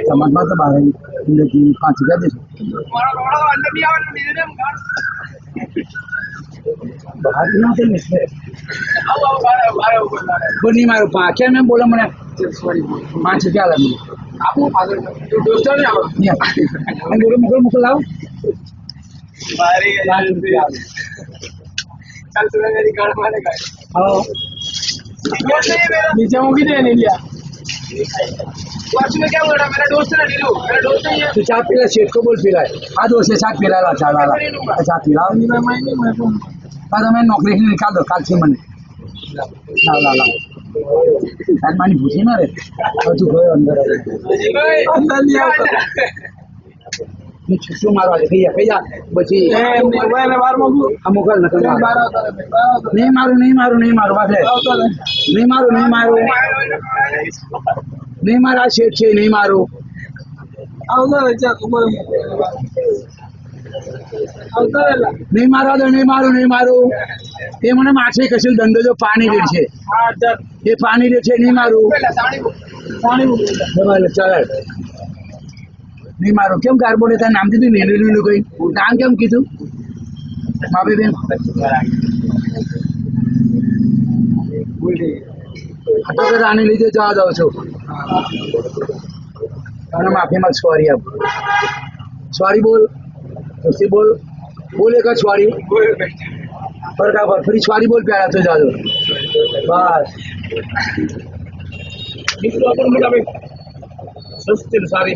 સમાજમાં તો બહાર જિંદગી 5,000 દેશો બહાર ના છે ને બની મારો પાછા મેં બોલો મને 5,000 લાગે આપું દોસ્તો ને આપણે મોકલ લાવો नीचे मूकी दे नहीं लिया में क्या बोल रहा मेरा दोस्त ना नीलू मेरा दोस्त नहीं है तो चाय पिला शेठ को बोल पिला हाँ दोस्त से चाय पिला ला चाय वाला चाय पिला बाद मैं नौकरी से निकाल दो काल से मन ला ला ला यार मानी भूसी ना रे और तू गयो अंदर अंदर नहीं आता ni cucu marah aja kayak beci amukal nak ni maru bahasa ni maru asyik ni maru नहीं मारो ये મને માછલી કશું ધંધો જો પાણી દે છે એ પાણી દે છે નહીં મારું ચાલ नहीं मारो क्यों कार्बोनेट था नाम दीदी नीलू नीलू कोई नाम क्या कीधु मापे बेन हटो कर आने लीजिए जा जाओ छो और माफी मत सॉरी अब सॉरी बोल उसी बोलेगा सॉरी पर का फिर सॉरी बोल प्यारा तो जा दो बस सस्ते सारी